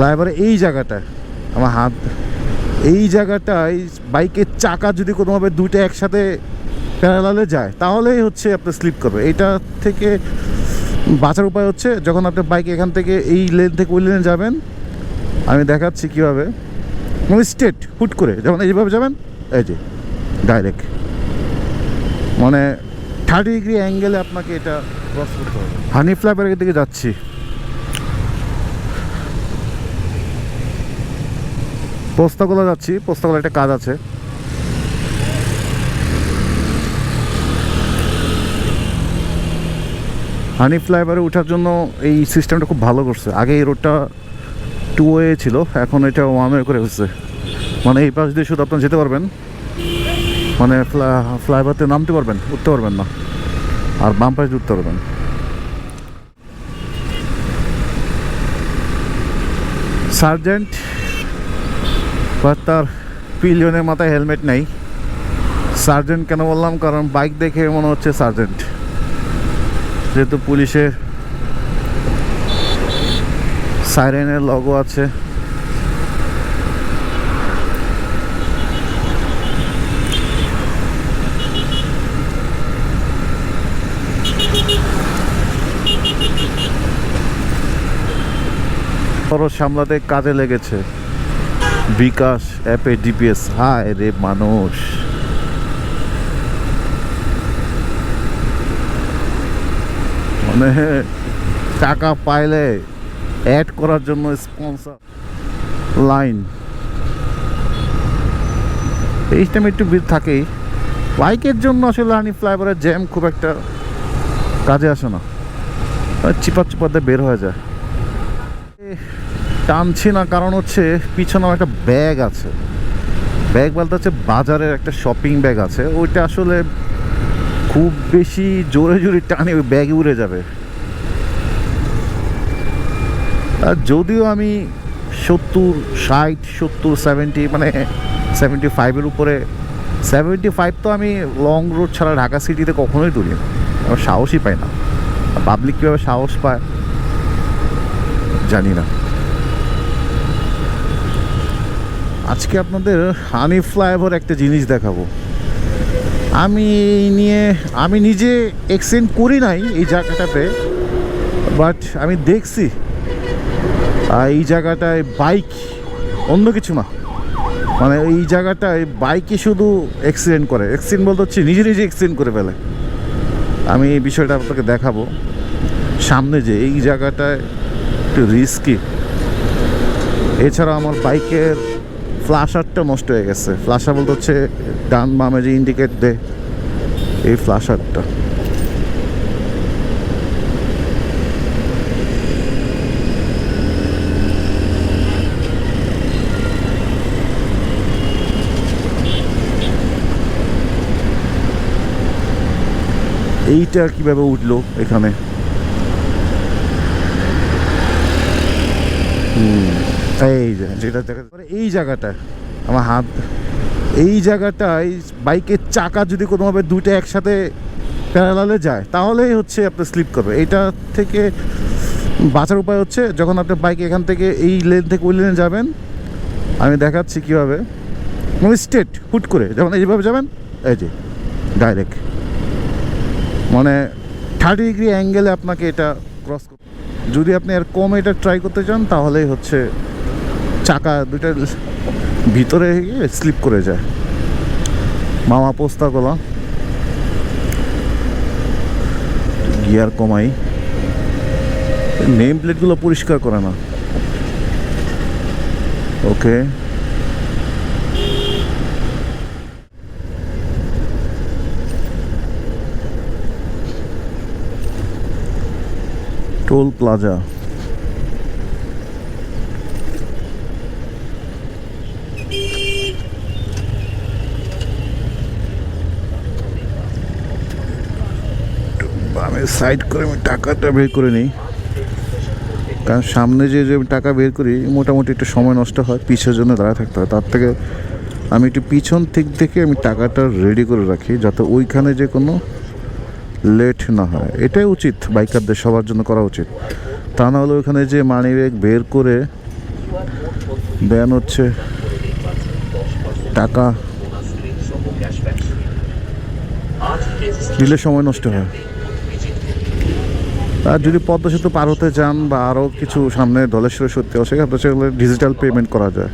ফ্লাইওভারে এই জায়গাটা আমার হাত, এই জায়গাটায় বাইকের চাকা যদি কোনোভাবে দুইটা একসাথে প্যারালালে যায় তাহলেই হচ্ছে আপনার স্লিপ করবে। এইটা থেকে বাঁচার উপায় হচ্ছে যখন আপনার বাইক এখান থেকে এই লেন থেকে ওই লেনে যাবেন, আমি দেখাচ্ছি কীভাবে, মানে স্ট্রেট হুট করে যখন এইভাবে যাবেন, এই যে ডাইরেক্ট মানে 30 ডিগ্রি অ্যাঙ্গেলে আপনাকে এটা ক্রস করতে হবে। হানি ফ্লাইওভারের দিকে যাচ্ছি। পোস্তাগোলা যাচ্ছি, পোস্তাগোলা একটা কাজ আছে। হানি ফ্লাইওভারে ওঠার জন্য এই সিস্টেমটা খুব ভালো করছে। আগে এই রোডটা 2 ওয়ে ছিল, এখন এটা 1 ওয়ে করে হচ্ছে। মানে এই পাশ দিয়ে শুধু আপনারা যেতে পারবেন, মানে ফ্লাইওভারতে নামতে পারবেন, উঠতে পারবেন না, আর বাম পাশে উঠতে পারবেন। সার্জেন্ট বা তার পিলিয়নের মাথায় হেলমেট নেই। সার্জেন্ট কেন বললাম, কারণ বাইক দেখে মনে হচ্ছে সার্জেন্ট, যেহেতু পুলিশের সাইরেনের লগো আছে। খরচ সামলাতে কাজে লেগেছে বিকাশ অ্যাপে ডিপিএস। হায় রে মানুষ, মানে টাকা পাইলে অ্যাড করার জন্য স্পন্সর লাইন। এই টাইমে একটু ভিড় থাকেই। বাইকের জন্য আসলে হানি ফ্লাইওভারের জ্যাম খুব একটা কাজে আসে না, চিপার চিপাতে বের হয়ে যায়। টানছি না কারণ হচ্ছে পিছনেও একটা ব্যাগ আছে। ব্যাগ বলতে হচ্ছে বাজারের একটা শপিং ব্যাগ আছে, ওইটা আসলে খুব বেশি জোরে জোরে টানে ওই ব্যাগে উড়ে যাবে। আর যদিও আমি 70, 60, 70, 70 মানে 75-এর উপরে, 75 তো আমি লং রোড ছাড়া ঢাকা সিটিতে কখনোই তুলি না, আমার সাহসই পাই না। পাবলিক কীভাবে সাহস পায় জানি না। আজকে আপনাদের হানি ফ্লাইওভার একটা জিনিস দেখাবো। আমি নিজে এক্সটেন্ড করি নাই এই জায়গাটাতে, বাট আমি দেখছি এই জায়গাটায় বাইক, অন্য কিছু না, মানে এই জায়গাটায় বাইকে শুধু অ্যাক্সিডেন্ট করে। অ্যাক্সিডেন্ট বলতে হচ্ছে নিজে নিজে অ্যাক্সিডেন্ট করে ফেলে। আমি এই বিষয়টা আপনাকে দেখাবো সামনে, যে এই জায়গাটায় একটু রিস্কি। এছাড়া আমার বাইকের ফ্ল্যাশারটা নষ্ট হয়ে গেছে। ফ্ল্যাশার বলতে হচ্ছে ডান বামে যে ইন্ডিকেট দেয়, এই ফ্ল্যাশারটা। এইটা কিভাবে উঠলো এখানে? এই যেটা এই জায়গাটা আমার হাত, এই জায়গাটায় বাইকের চাকা যদি কোনোভাবে দুইটা একসাথে প্যারালালে যায় তাহলেই হচ্ছে আপনার স্লিপ করবে। এইটা থেকে বাঁচার উপায় হচ্ছে যখন আপনার বাইক এখান থেকে এই লেন থেকে ওই লেনে যাবেন, আমি দেখাচ্ছি কীভাবে, মানে স্ট্রেট হুট করে যখন এইভাবে যাবেন, এই যে ডাইরেক্ট মানে 30 ডিগ্রি অ্যাঙ্গেলে আপনাকে এটা ক্রস করতে। যদি আপনি আর কম এটা ট্রাই করতে চান তাহলেই হচ্ছে চাকা দুইটা ভিতরে গিয়ে স্লিপ করে যায়। মামা পোস্তাগোলা, গিয়ার কমাই, নেম প্লেটগুলো পরিষ্কার করে না। ওকে, টোল প্লাজা। আমি সাইড করে আমি টাকাটা বের করে নিই, কারণ সামনে যে আমি টাকা বের করি মোটামুটি একটু সময় নষ্ট হয়, পিছের জন্য দাঁড়ায় থাকতে হয়। তার থেকে আমি একটু পিছন থেকে আমি টাকাটা রেডি করে রাখি, যাতে ওইখানে যে কোনো লেট না হয়। এটাই উচিত, বাইকারদের সবার জন্য করা উচিত। তা না হলে ওইখানে যে মানি ব্যাগ বের করে দেন হচ্ছে টাকা দিলে সময় নষ্ট হয়। আর যদি পদ্মা সেতু পার হতে চান বা আরও কিছু সামনে ধলেশ্বরী সত্যি সেখানে সেগুলো ডিজিটাল পেমেন্ট করা যায়।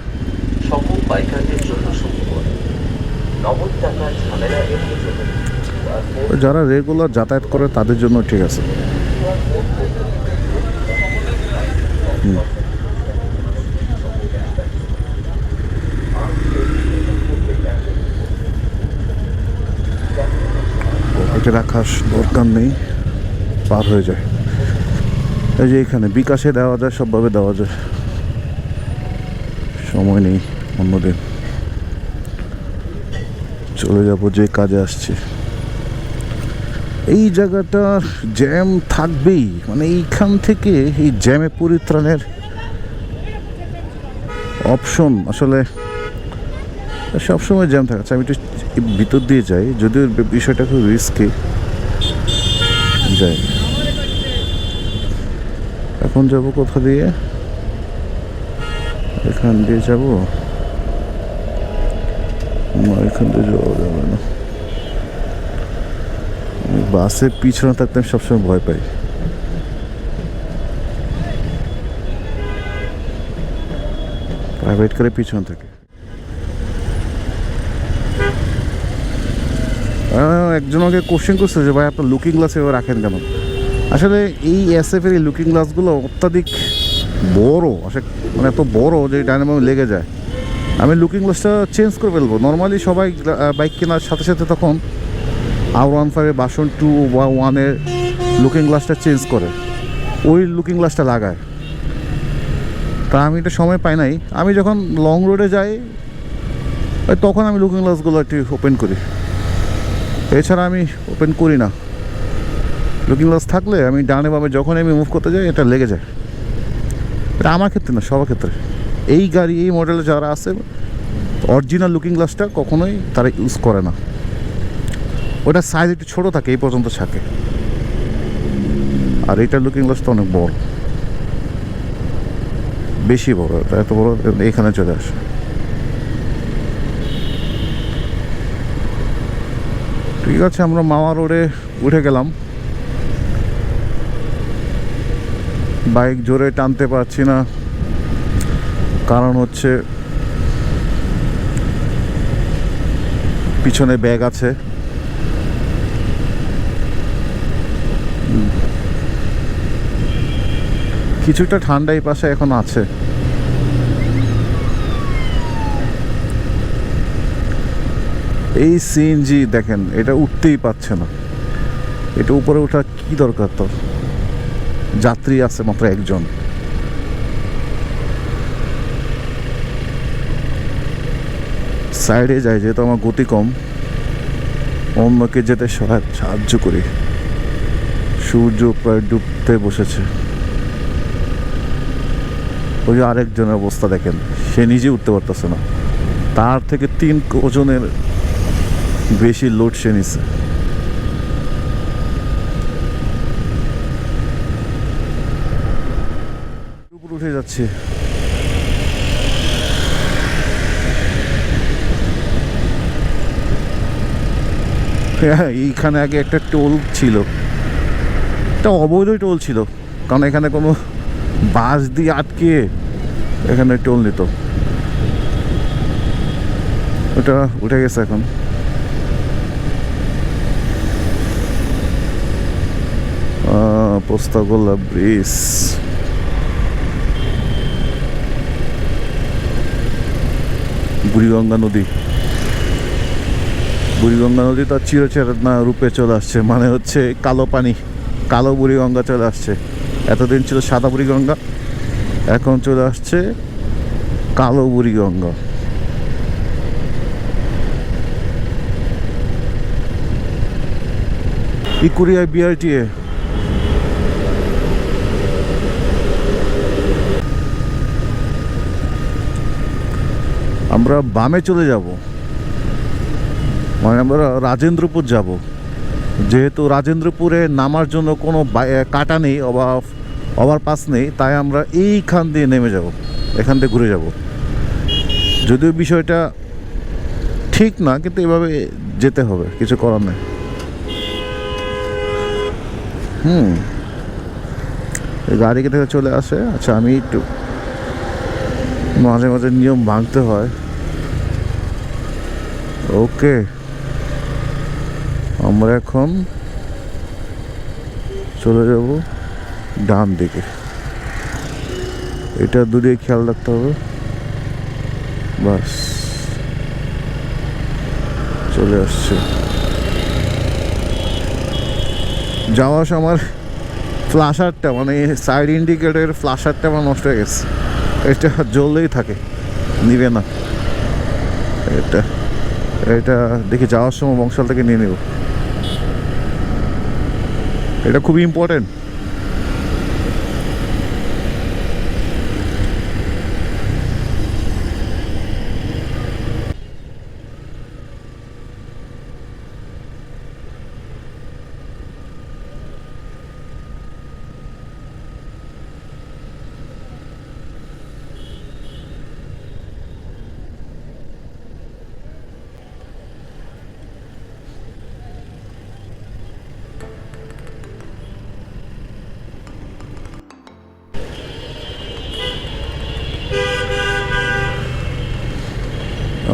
যারা রেগুলার যাতায়াত করে তাদের জন্য ঠিক আছে। পকেটে রাখার দরকার নেই, পার হয়ে যায়। এই যে এখানে বিকাশে দেওয়া যায়, সবভাবে দেওয়া যায়, সময় নেই। অন্যদিন চলে যাব যে কাজে আসছে। এই জায়গাটা জ্যাম থাকবেই, মানে এইখান থেকে এই জ্যামে পরিত্রাণের অপশন আসলে সবসময় জ্যাম থাকে। আমি একটু ভিতর দিয়ে যাই, যদিও বিষয়টা খুব রিস্কি। যাই, এখন যাব কোথা দিয়ে? এখান দিয়ে যাব না, এখান দিয়ে যাওয়া যাবে না। বাসের পিছনে থাকতে আমি সবসময় ভয় পাই। প্রাইভেট করে পিছনে থাকে। একজন আমাকে কোশ্চেন করছে যে ভাই আপনার লুকিং গ্লাস এভাবে রাখেন কেন? আসলে এই SF এর এই লুকিং গ্লাসগুলো অত্যাধিক বড়, আসলে মানে এত বড় যে ডাইনামো লেগে যায়। আমি লুকিং গ্লাসটা চেঞ্জ করে ফেলবো। নর্মালি সবাই বাইক কেনার সাথে সাথে তখন R15 ভার্সন 2 বা 1 লুকিং গ্লাসটা চেঞ্জ করে, ওই লুকিং গ্লাসটা লাগায়। তা আমি এটা সময় পাই নাই। আমি যখন লং রোডে যাই তখন আমি লুকিং গ্লাসগুলো একটু ওপেন করি, এছাড়া আমি ওপেন করি না। লুকিং গ্লাস থাকলে আমি ডানে বামে যখন আমি মুভ করতে যাই এটা লেগে যায়। এটা আমার ক্ষেত্রে না, সবার ক্ষেত্রে। এই গাড়ি এই মডেলে যারা আছে অরিজিনাল লুকিং গ্লাসটা কখনোই তারা ইউজ করে না। ওটা সাইজ একটু ছোটো থাকে, এই পর্যন্ত থাকে। আর এইটার লুকিং গ্লাসটা অনেক বড়, বেশি বড়। এত বড় এখানে চলে আসে। ঠিক আছে, আমরা মাওয়া রোডে উঠে গেলাম। বাইক জোরে টানতে পারছি না, কারণ হচ্ছে পিছনে ব্যাগ আছে। কিছুটা ঠান্ডা এই পাশে এখন আছে। এই CNG দেখেন, এটা উঠতেই পারছে না। এটা উপরে ওঠা কি দরকার? তোর যাত্রী আছে মাত্র একজন। সাইডে যাই, যেহেতু আমার গতি কম, অন্যকে যেতে সাহায্য করি। সূর্য প্রায় ডুবতে বসেছে। ওই যে আরেকজনের অবস্থা দেখেন, সে নিজে উঠতে পারতেছে না। তার থেকে 3 ওজনের বেশি লোড সে নিছে। উপরে উঠে যাচ্ছে। এইখানে আগে একটা টোল ছিল, একটা অবৈধ টোল ছিল, কারণ এখানে কোনো বাস দিয়ে আটকে এখানে টোল নিত। ওটা উঠে গেছে এখন। পোস্তাগোল্লা ব্রিজ। বুড়িগঙ্গা নদী, বুড়িগঙ্গা নদী তার চিরচেতনা রূপে চলে আসছে, মানে হচ্ছে কালো পানি, কালো বুড়িগঙ্গা চলে আসছে। এতদিন ছিল সাদা বুড়িগঙ্গা, এখন চলে আসছে কালো বুড়িগঙ্গা। ইকুরিয়া BRTA। আমরা বামে চলে যাব, মানে আমরা রাজেন্দ্রপুর যাব। যেহেতু রাজেন্দ্রপুরে নামার জন্য কোনো কাটা নেই, ওভারপাস নেই, তাই আমরা এইখান দিয়ে নেমে যাব, এখান থেকে ঘুরে যাব। যদিও বিষয়টা ঠিক না, কিন্তু এভাবে যেতে হবে, কিছু করার নেই। এই গাড়ি থেকে চলে আসে। আচ্ছা, আমি একটু মাঝে মাঝে নিয়ম ভাঙতে হয়। ওকে, আমরা এখন চলে যাব ডান দিকে। এটা দূরে খেয়াল রাখতে হবে। বাস, চলে আসছে। যাওয়ার সময় আমার ফ্ল্যাশারটা, মানে সাইড ইন্ডিকেটরের ফ্ল্যাশারটা আমার নষ্ট হয়ে গেছে। এটা জ্বললেই থাকে, নিবে না। এটা এটা দেখি যাওয়ার সময় বংশাল থেকে নিয়ে নেব। এটা খুবই ইম্পর্টেন্ট।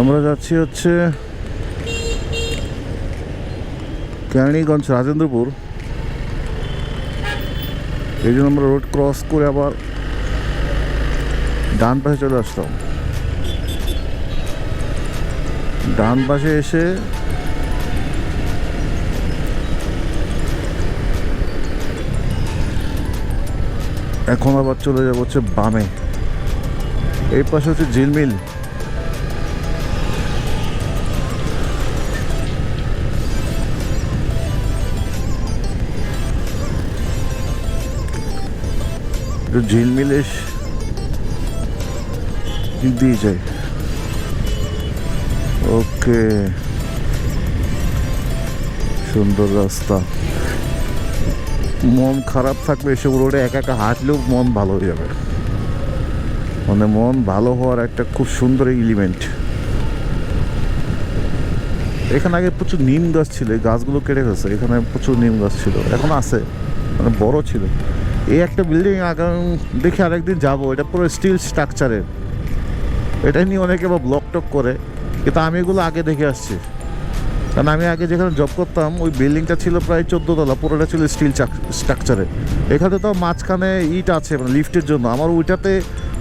আমরা যাচ্ছি হচ্ছে কেরানীগঞ্জ, রাজেন্দ্রপুর। এই জন্য আমরা রোড ক্রস করে আবার ডান পাশে চলে আসলাম। ডান পাশে এসে এখন আবার চলে যাব হচ্ছে বামে। এই পাশে হচ্ছে ঝিলমিল। ঝিলমিলে দিয়ে যায়। ওকে, সুন্দর রাস্তা। মন খারাপ থাকলে এসব রোডে একা একা হাঁটলেও মন ভালো হয়ে যাবে। মানে মন ভালো হওয়ার একটা খুব সুন্দর এলিমেন্ট। এখানে আগে প্রচুর নিম গাছ ছিল, এই গাছগুলো কেটে গেছে। এখানে প্রচুর নিম গাছ ছিল, এখন আছে, মানে বড় ছিল। এই একটা বিল্ডিং দেখে আরেকদিন যাবো। এটা পুরো স্টিল স্ট্রাকচারের। এটা নিয়ে অনেকে বা ব্লক টক করে, কিন্তু আমি এগুলো আগে দেখে আসছি। কারণ আমি আগে যেখানে জব করতাম ওই বিল্ডিংটা ছিল প্রায় 14 তলা, পুরোটা ছিল স্টিল স্ট্রাকচারে। এখানে তো মাঝখানে ইট আছে মানে লিফটের জন্য। আমার ওইটাতে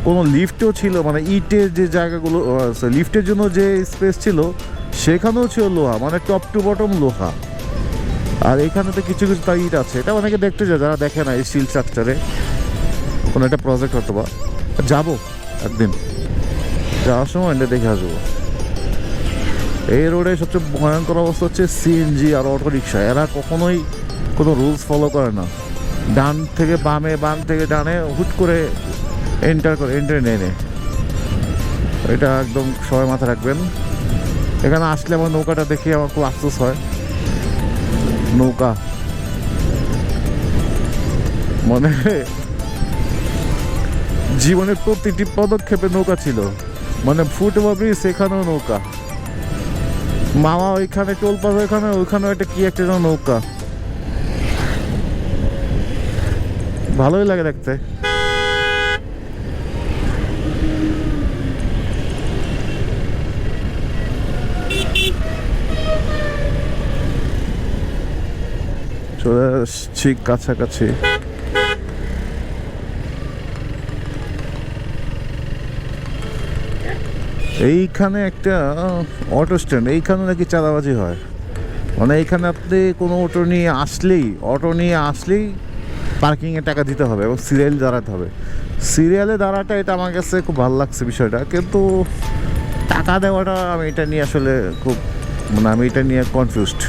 কোনো লিফটও ছিল, মানে ইটের যে জায়গাগুলো, লিফটের জন্য যে স্পেস ছিল সেখানেও ছিল লোহা, মানে টপ টু বটম লোহা। আর এখানে তো কিছু কিছু তার ইট আছে। এটা অনেকে দেখতে যায় যারা দেখে না এই স্টিল স্ট্রাকচারে কোনো একটা প্রজেক্ট হতো। বা যাবো একদিন, যাওয়ার সময় এটা দেখে আসবো। এই রোডে সবচেয়ে ভয়ঙ্কর অবস্থা হচ্ছে সিএনজি আর অটো রিক্সা। এরা কখনোই কোনো রুলস ফলো করে না। ডান থেকে বামে, বাম থেকে ডানে হুট করে এন্টার নিয়ে নেয়। এটা একদম সবাই মাথা রাখবেন। এখানে আসলে আমার নৌকাটা দেখে আমার খুব আফসোস হয়। নৌকা মানে জীবনের প্রতিটি পদক্ষেপে নৌকা ছিল। মানে ফুটওভার ব্রিজ, সেখানেও নৌকা। মামা ওইখানে টোল পাস, ওইখানে একটা কি একটা নৌকা। ভালোই লাগে দেখতে। চলে আসছি কাছাকাছি। এইখানে একটা অটো স্ট্যান্ড, এইখানে নাকি চাঁদাবাজি হয়। মানে এইখানে আপনি কোনো অটো নিয়ে আসলেই পার্কিংয়ে টাকা দিতে হবে এবং সিরিয়াল দাঁড়াতে হবে। সিরিয়ালে দাঁড়াটা এটা আমার কাছে খুব ভালো লাগছে বিষয়টা, কিন্তু টাকা দেওয়াটা আমি এটা নিয়ে আসলে খুব, মানে আমি এটা নিয়ে কনফিউজড।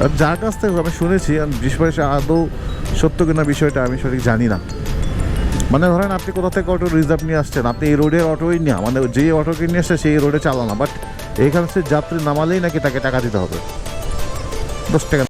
আর যার কাছ থেকে আমি শুনেছি, বিশেষ আদৌ সত্য কিনা বিষয়টা আমি সঠিক জানি না। মানে ধরেন আপনি কোথা থেকে অটো রিজার্ভ নিয়ে আসছেন, আপনি এই রোডের অটোই নিয়ে, মানে যেই অটোকে নিয়ে আসছে সেই রোডে চালানো, বাট এখানে সে যাত্রী নামালেই নাকি তাকে টাকা দিতে হবে 10 টাকা।